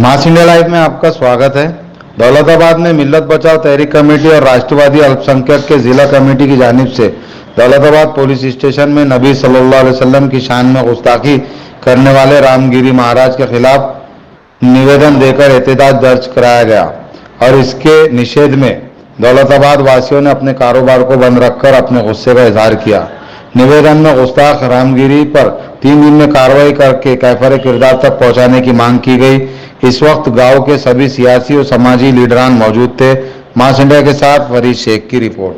मास India live में आपका स्वागत है। दौलताबाद में मिल्लत बचाओ तहरीक कमेटी और राष्ट्रवादी अल्पसंख्यक के जिला कमेटी की जानिब से दौलताबाद पुलिस स्टेशन में नबी सल्लल्लाहु अलैहि वसल्लम की शान में गुस्ताखी करने वाले रामगिरी महाराज के खिलाफ निवेदन देकर एहतजाज दर्ज कराया गया और इसके निषेध में दौलताबाद वासियों ने अपने कारोबार को बंद रखकर अपने गुस्से का इजहार किया। निवेदन में गुस्ताख रामगिरी पर 3 दिन में कार्रवाई करके कैफर किरदार तक पहुंचाने की मांग की गई। इस वक्त गांव के सभी सियासी और समाजी लीडरान मौजूद थे। मास इंडिया के साथ फरीद शेख की रिपोर्ट।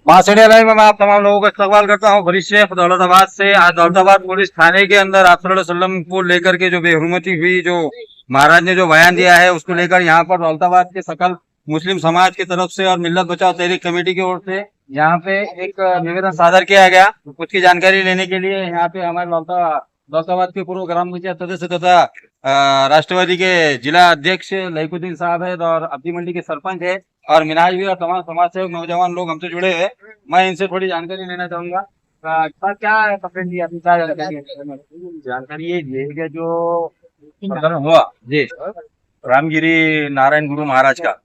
मास इंडिया लाइव में मैं आप तमाम लोगों का इस्तकबाल करता हूं। फरीद शेख दौलताबाद से। आज दौलताबाद पुलिस थाने के अंदर आप सल्लल्लाहु अलैहि वसल्लम को लेकर के जो बेहुरमती हुई, जो महाराज ने जो बयान दिया है, उसको लेकर यहाँ पर दौलताबाद के सकल मुस्लिम समाज की तरफ से और मिल्लत बचाओ तहरीक कमेटी की ओर से यहाँ पे एक निवेदन सादर किया गया। उसकी जानकारी लेने के लिए यहाँ पे हमारे दौलताबाद के पूर्व ग्राम पंचायत सदस्य तथा राष्ट्रवादी के जिला अध्यक्ष लईकुद्दीन साहब है और अब्दी मंडी के सरपंच है और मिनाज भी और तमाम समाज सेवक नौजवान लोग हमसे जुड़े हैं। मैं इनसे थोड़ी जानकारी लेना चाहूंगा। क्या कंप्लेंट दी आपने? क्या जानकारी ये दी है जो हुआ जी रामगिरी नारायण गुरु महाराज का,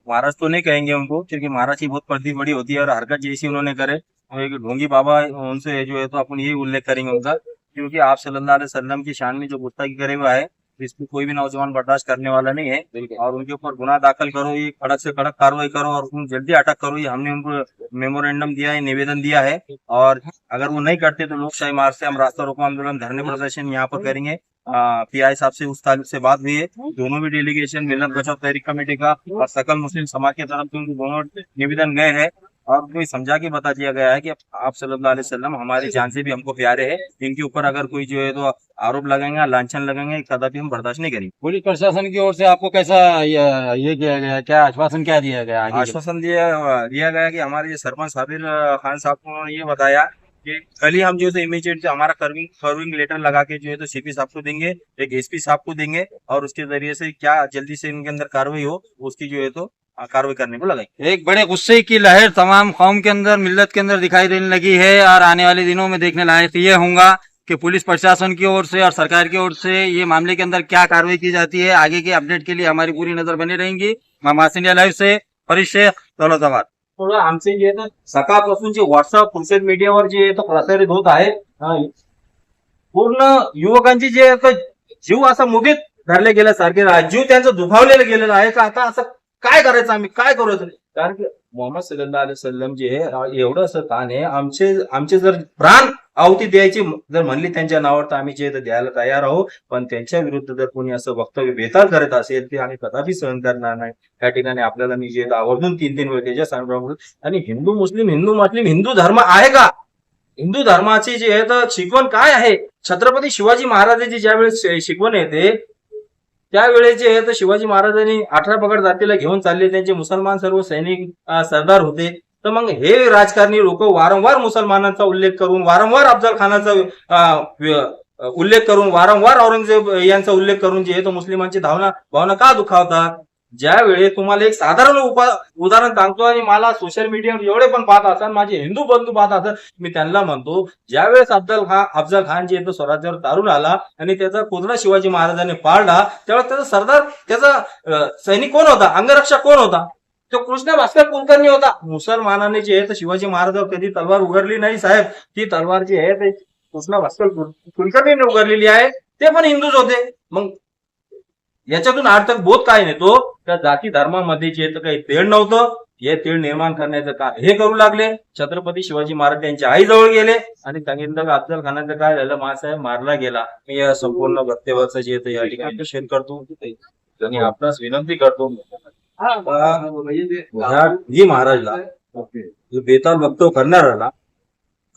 महाराज तो नहीं कहेंगे उनको क्योंकि महाराज की बहुत प्रति बड़ी होती है और हरकत जैसी उन्होंने करे तो एक ढोंगी बाबा उनसे जो है तो अपन यही उल्लेख करेंगे उनका, क्योंकि आप सल्लल्लाहु अलैहि वसल्लम की शान में जो गुस्ताखी करे हुआ है इसको कोई भी नौजवान बर्दाश्त करने वाला नहीं है और उनके ऊपर गुनाह दाखिल करो, ये कड़क से कड़क कार्रवाई करो और उनको जल्दी अटक करो। ये हमने उनको मेमोरेंडम दिया है, निवेदन दिया है और अगर वो नहीं करते तो लोकशाही मार्ग से हम रास्ता रोको आंदोलन धरने प्रदर्शन यहाँ पर करेंगे। पीआई साहब से उस तारीख से बात हुई है। दोनों भी डेलीगेशन मिल्लत बचाओ तहरीक कमेटी का और सकल मुस्लिम समाज की तरफ से उनको दोनों निवेदन गए हैं और उनको समझा के बता दिया गया है कि आप सल्लल्लाहु अलैहि वसल्लम हमारी जान से भी हमको प्यारे हैं। इनके ऊपर अगर कोई जो है तो आरोप लगाएंगे, लांछन लगाएंगे, कदापि हम बर्दाश्त नहीं करेंगे। पुलिस प्रशासन की ओर से आपको कैसा ये किया गया, क्या आश्वासन क्या दिया गया? आश्वासन दिया गया कि हमारे ये सरपंच साबिर खान साहब को ये बताया कि कल ही हम जो है इमीडिएट हमारा कर्विंग लेटर लगा के जो है तो सीपी साहब को देंगे, एक एसपी साहब को देंगे और उसके जरिए से क्या जल्दी से इनके अंदर कार्रवाई हो उसकी जो है तो कार्रवाई करने को लगाई। एक बड़े गुस्से की लहर तमाम कौम के अंदर, मिल्लत के अंदर दिखाई देने लगी है और आने वाले दिनों में देखने लायक ये होगा कि पुलिस प्रशासन की ओर से और सरकार की ओर से ये मामले के अंदर क्या कार्रवाई की जाती है। आगे के अपडेट के लिए हमारी पूरी नजर बनी रहेंगी। मैं मास इंडिया लाइव से फरीद शेख दौलताबाद। थोडं आमचे जे सकाळपासून जे व्हॉट्सअप सोशल मीडियावर जे प्रसारित होत आहे पूर्ण युवकांची जे जीव असा मुठीत धरले गेल्यासारखे जीव त्यांचं दुखावलेलं गेलेलं आहे का आता असं काय करायचं, आम्ही काय करायचं? कारण की मोहम्मद सल्लल्लाहु अलैहि वसल्लम जे एवढं असं ताण आहे, आमचे जर प्राण आहुती द्यायची जर म्हणली त्यांच्या नावावर तर आम्ही जे द्यायला तयार आहोत, पण त्यांच्या विरुद्ध जर कोणी असं वक्तव्य बेताल करत असेल ते आम्ही कदापि सहन करणार नाही। त्या ठिकाणी आपल्याला मी जे आवर्जून 3 वेळ त्याच्या सांगतो आणि हिंदू मुस्लिम हिंदू धर्म आहे का? हिंदू धर्माची जे आहे तर शिकवण काय आहे? छत्रपती शिवाजी महाराजांची ज्यावेळेस शिकवण येते त्यावेळेस जे आहे तर शिवाजी महाराजांनी 18 पगड जातीला घेऊन चालले, त्यांचे मुसलमान सर्व सैनिक सरदार होते। तर मग हे राजकारणी लोक वारंवार मुसलमानांचा उल्लेख करून, वारंवार अफजल खानाचा उल्लेख करून, वारंवार औरंगजेब यांचा उल्लेख करून जे आहे तो मुस्लिमांची भावना का दुखावतात? ज्यावेळेस तुम्हाला एक साधारण उदाहरण सांगतो आणि मला सोशल मीडियावर एवढे पण पाहत असाल, माझे हिंदू बंधू पाहत असाल, मी त्यांना म्हणतो ज्यावेळेस अफजल खान जे स्वराज्यावर तारून आला आणि त्याचा पुतळा शिवाजी महाराजांनी पाडला त्यावेळेस त्याचा सरदार, त्याचा सैनिक कोण होता? अंगरक्षक कोण होता? तो कृष्ण भास्कर कुलकर्णी होता। मुसलमानाने जे आहे तर शिवाजी महाराजांवर कधी तलवार उघडली नाही साहेब, ती तलवार जी आहे ते कृष्ण भास्कर कुलकर्णीने उघडलेली आहे, ते पण हिंदूच होते। मग याच्यातून अर्थक बोध काय नेतो? त्या जाती धर्मामध्ये जे काही तेढ नव्हतं, हे तेढ निर्माण करण्याचं काय हे करू लागले। छत्रपती शिवाजी महाराज त्यांच्या आईजवळ गेले आणि सांगितलं की अफजल खानाचं काय झालं, मासाहेब मारला गेला। मी या संपूर्ण वक्तव्याचं जे या ठिकाणी शेअर करतो आणि आपणास विनंती करतो जी महाराजला बेताल वक्तव्य करणाऱ्याला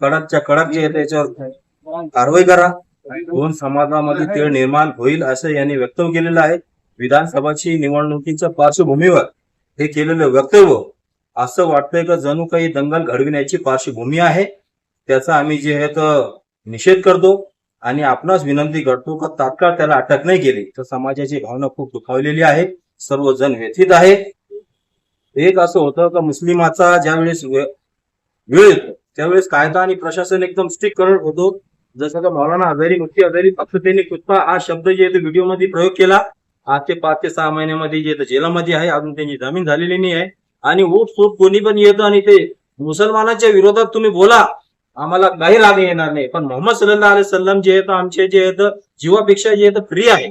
कडकच्या कडक जे त्याच्यावर कारवाई करा। दोन समाजामध्ये तेढ निर्माण होईल असं यांनी वक्तव्य केलेलं आहे। विधानसभाची निवडणुकीच्या पार्श्वभूमीवर हे केलेलं वक्तव्य असं वाटतंय का जणू काही दंगल घडविण्याची पार्श्वभूमी आहे। त्याचा आम्ही जे आहे तर निषेध करतो आणि आपणास विनंती करतो का तात्काळ त्याला अटक नाही केली तर समाजाची भावना खूप दुखावलेली आहे, सर्वजण व्यथित आहे। एक असं होतं का मुस्लिमाचा ज्यावेळेस वेळ येतो त्यावेळेस कायदा आणि प्रशासन एकदम स्ट्रिक्ट करत होतो। जसं का मौलाना हजारी, मुफ्ती हजारी, फक्त त्यांनी कुत्ता हा शब्द जे व्हिडिओ मध्ये प्रयोग केला आज ते 5 ते 6 महिन्यामध्ये जे जेलामध्ये आहे, अजून त्यांची जामीन झालेली नाही आहे. आणि ऊट सूट कोणी पण येतं आणि ते मुसलमानाच्या विरोधात तुम्ही बोला, आम्हाला काही राग येणार नाही. पण मोहम्मद सल्लल्लाहु अलैहि वसल्लम जे आहेत आमचे जे आहेत जीवापेक्षा जे आहेत प्रिय आहे.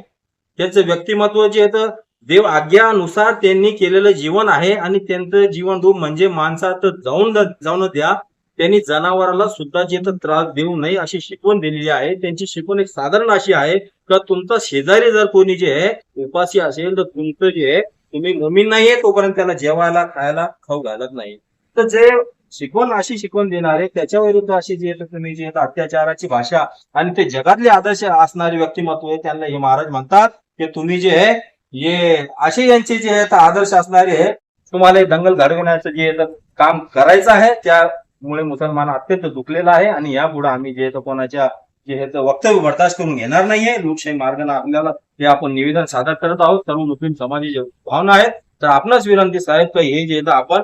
त्यांचं व्यक्तिमत्व जे आहेत देव आज्ञानुसार त्यांनी केलेलं जीवन आहे आणि त्यांचं जीवन रूप म्हणजे माणसात जाऊन द्या. त्यांनी जनावराला सुद्धा जे त्रास देऊ नये अशी शिकवण दिलेली आहे. त्यांची शिकवण एक साधारण अशी आहे का तुमचा शेजारी जर कोणी जे आहे उपाशी असेल तर तुमचं जे आहे तुम्ही मुमीन नाहीये तोपर्यंत त्याला जेवायला खायला खाऊ घालत नाही. तर जे शिकवण अशी शिकवण देणारे त्याच्या विरुद्ध अशी जे तुम्ही जे अत्याचाराची भाषा आणि ते जगातले आदर्श असणारे व्यक्तिमत्व आहे त्यांना हे महाराज म्हणतात की तुम्ही जे आहे हे असे यांचे जे आहेत आदर्श असणारे आहे तुम्हाला दंगल घडवण्याचं जे काम करायचं आहे. त्यामुळे मुसलमान अत्यंत दुखलेला आहे आणि यापुढे आम्ही जे कोणाच्या जे वक्तव्य बर्दाश्त करून घेणार नाहीये. लोकशाही मार्गाने आपल्याला हे आपण निवेदन सादर करत आहोत. सर्व मुस्लिम समाजाची भावना आहेत. तर आपणास विनंती साहेब का हे जे आपण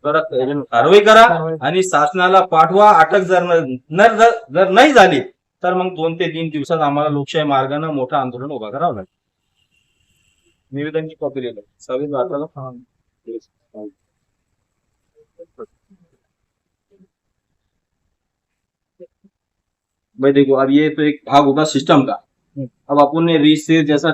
कारवाई करा आणि शासनाला पाठवा. अटक जर नाही झाली तर मग 2 ते 3 दिवसात आम्हाला लोकशाही मार्गाने मोठं आंदोलन उभा करावं लागेल. निवेदनची कॉपी दिली सव्वीस भारताला भाई देखो अब ये तो एक भाग होगा सिस्टम का. अब अपन ने रीच से जैसा